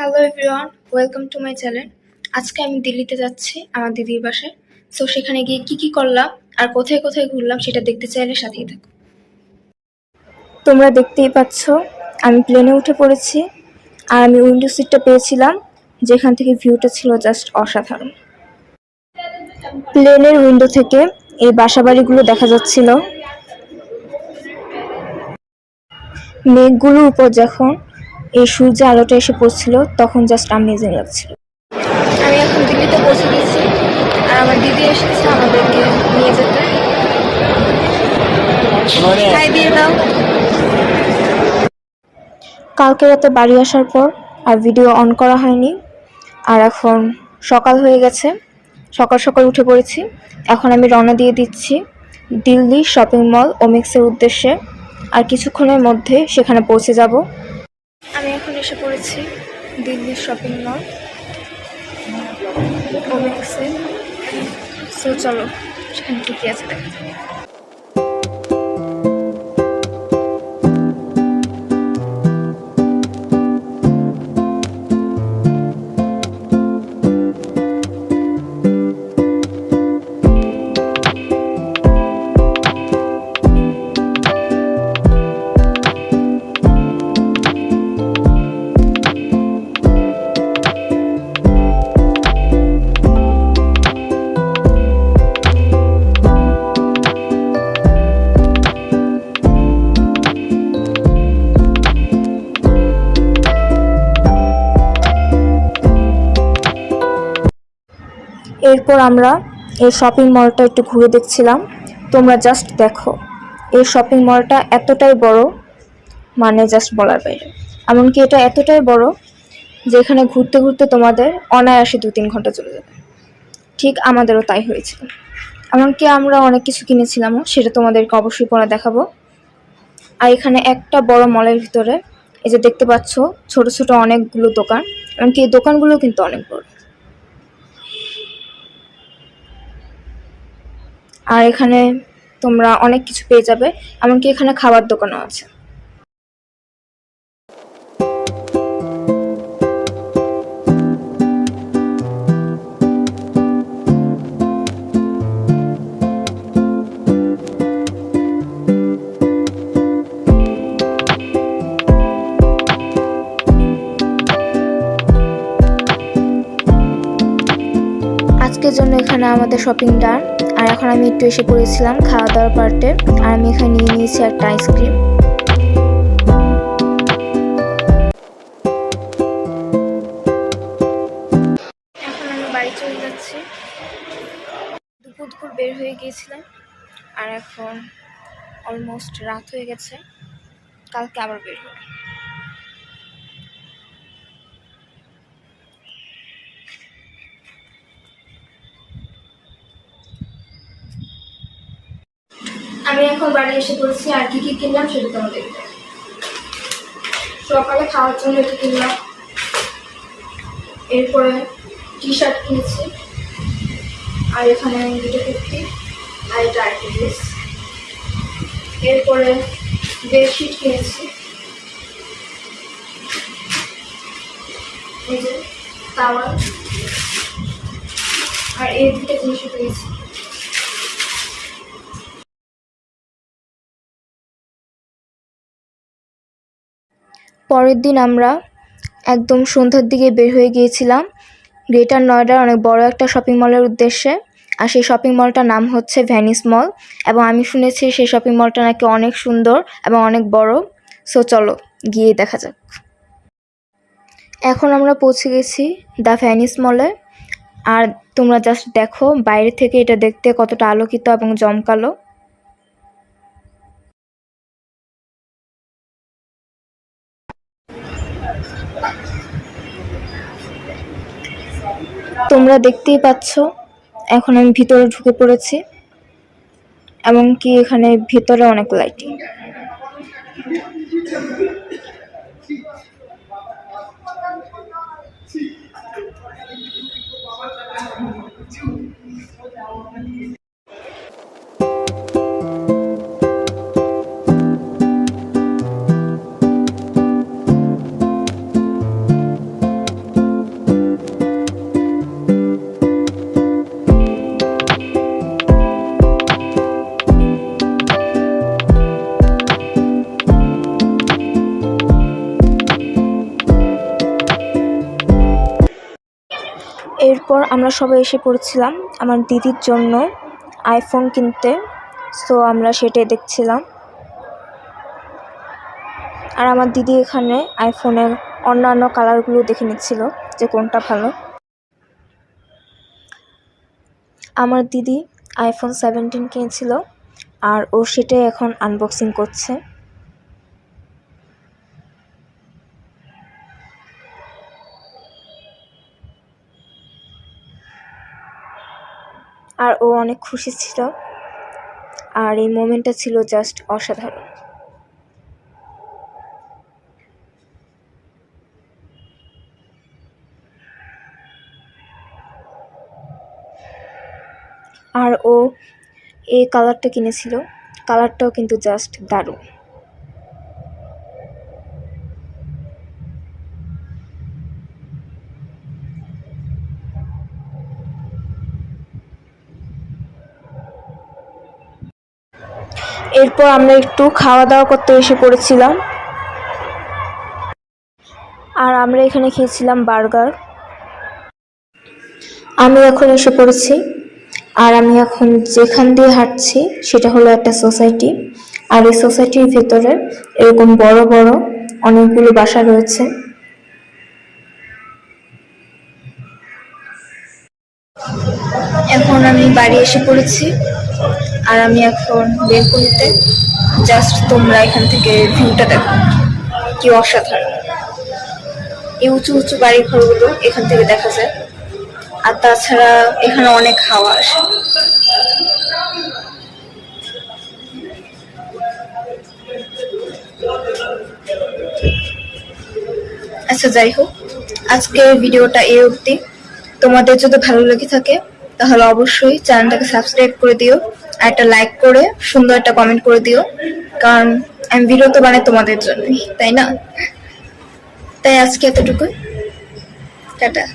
Hello everyone, welcome to my channel. আজকে আমি দিল্লিতে যাচ্ছি আমার দিদির বাসায়। সো সেখানে গিয়ে কি করলাম আর কোথায় কোথায় ঘুরলাম সেটা দেখতে চাইলে সাথেই থাকো। তোমরা দেখতেই পাচ্ছ আমি প্লেনে উঠে পড়েছি আর আমি উইন্ডো সিটটা পেয়েছিলাম, যেখান থেকে ভিউটা ছিল জাস্ট অসাধারণ। প্লেনের উইন্ডো থেকে এই বাসাবাড়িগুলো দেখা যাচ্ছিল। মেঘগুলোর উপর যখন এই সূর্যের আলোটা এসে পড়ছিল তখন জাস্ট অ্যামেজিং লাগছিল। আমি এখন দিল্লিতে পৌঁছে গেছি আর আমার দিদি এসেছে আমাদেরকে নিয়ে যেতে। হাই দিয়ে দাও। কালকে রাতে বাড়ি আসার পর আর ভিডিও অন করা হয়নি, আর এখন সকাল হয়ে গেছে, সকাল সকাল উঠে পড়েছি। এখন আমি রওনা দিয়ে দিচ্ছি দিল্লি শপিং মল ওমেক্সের উদ্দেশ্যে, আর কিছুক্ষণের মধ্যে সেখানে পৌঁছে যাব। আমি এখন এসে পড়েছি দিল্লির শপিং মল ওমেক্সে। সো চলো সেখানে কি আছে দেখা যাবে। এরপর আমরা এই শপিং মলটা একটু ঘুরে দেখছিলাম। তোমরা জাস্ট দেখো, এই শপিং মলটা এতটাই বড়, মানে জাস্ট বলার বাইরে। এমনকি এটা এতটাই বড় যে এখানে ঘুরতে ঘুরতে তোমাদের অনায়াসে 2-3 ঘন্টা চলে যাবে। ঠিক আমাদেরও তাই হয়েছিল। এমনকি আমরা অনেক কিছু কিনেছিলামও, সেটা তোমাদেরকে অবশ্যই পরে দেখাবো। আর এখানে একটা বড় মলের ভিতরে এই যে দেখতে পাচ্ছ ছোট ছোট অনেকগুলো দোকান, এমনকি এই দোকানগুলো কিন্তু অনেক বড়। আর এখানে তোমরা অনেক কিছু পেয়ে যাবে, এমনকি এখানে খাবার দোকানও আছে। আজকের জন্য এখানে আমাদের শপিং ডান। আর এখন আমি একটু এসে পড়েছিলাম খাওয়া দাওয়ার পার্টে, আর আমি এখানে নিয়ে নিয়েছি একটা আইসক্রিম। এখন আমি বাড়ি চলে যাচ্ছি। দুপুর বের হয়ে গিয়েছিলাম আর এখন অলমোস্ট রাত হয়ে গেছে, কালকে আবার বের হবে। আমি এখন বাড়ি এসে পড়েছি আর কি কিনলাম সেটা তোমাদের দেখতে। সকালে খাওয়ার জন্য এটা কিনলাম, এরপরে টি শার্ট কিনেছি, আর এখানে দুটো কুর্তি আর এটা আরেকটা ড্রেস। এরপরে বেডশিট কিনেছি, এই যে টাওয়াল, আর এই দুটো জিনিসও পেয়েছি। পরের দিন আমরা একদম সন্ধ্যার দিকে বের হয়ে গিয়েছিলাম গ্রেটার নয়ডার অনেক বড় একটা শপিং মলের উদ্দেশ্যে। আর সেই শপিং মলটার নাম হচ্ছে ভ্যানিস মল, এবং আমি শুনেছি সেই শপিং মলটা নাকি অনেক সুন্দর এবং অনেক বড়। সো চলো গিয়ে দেখা যাক। এখন আমরা পৌঁছে গেছি দ্য ভ্যানিস মলে, আর তোমরা জাস্ট দেখো বাইরে থেকে এটা দেখতে কতটা আলোকিত এবং জমকালো। তোমরা দেখতেই পাচ্ছ এখন আমি ভিতরে ঢুকে পড়েছি, এমনকি এখানে ভিতরে অনেক লাইটিং। এরপর আমরা সবাই এসে পড়েছিলাম আমার দিদির জন্য আইফোন কিনতে। সো আমরা সেটাই দেখছিলাম। আর আমার দিদি এখানে আইফোনের অন্যান্য কালারগুলো দেখে নিচ্ছিল যে কোনটা ভালো। আমার দিদি আইফোন 17 কিনেছিল আর ও সেটাই এখন আনবক্সিং করছে। আর ও অনেক খুশি ছিল আর এই মোমেন্টটা ছিল জাস্ট অসাধারণ। আর ও এই কালারটা কিনেছিল, কালারটাও কিন্তু জাস্ট দারুণ। এরপর আমরা একটু খাওয়া দাওয়া করতে এসে পড়েছিলাম আর আমরা এখানে খেয়েছিলাম বার্গার। আমি এখন এসে পড়েছি আর আমি এখন যেখান দিয়ে হাঁটছি সেটা হলো একটা সোসাইটি। আর এই সোসাইটির ভেতরে এরকম বড় বড় অনেকগুলো বাসা রয়েছে। এখন আমি বাড়ি এসে পড়েছি আর আমি এখন বেলকনিতে। জাস্ট তোমরা এখান থেকে ভিউটা দেখো, কি অসাধারণ। এই উঁচু উঁচু বাড়ি ঘরগুলো এখান থেকে দেখা যায়। আর তাছাড়া এখানে অনেক হাওয়া আসে। আচ্ছা, যাই হোক, আজকের ভিডিওটা এই অবধি। তোমাদের যদি ভালো লেগে থাকে তাহলে অবশ্যই চ্যানেলটাকে সাবস্ক্রাইব করে দিও আর একটা লাইক করে সুন্দর একটা কমেন্ট করে দিও, কারণ আমি ভিডিও তো বানাই তোমাদের জন্যই, তাই না? তাই আজকে এতটুকুই, টাটা।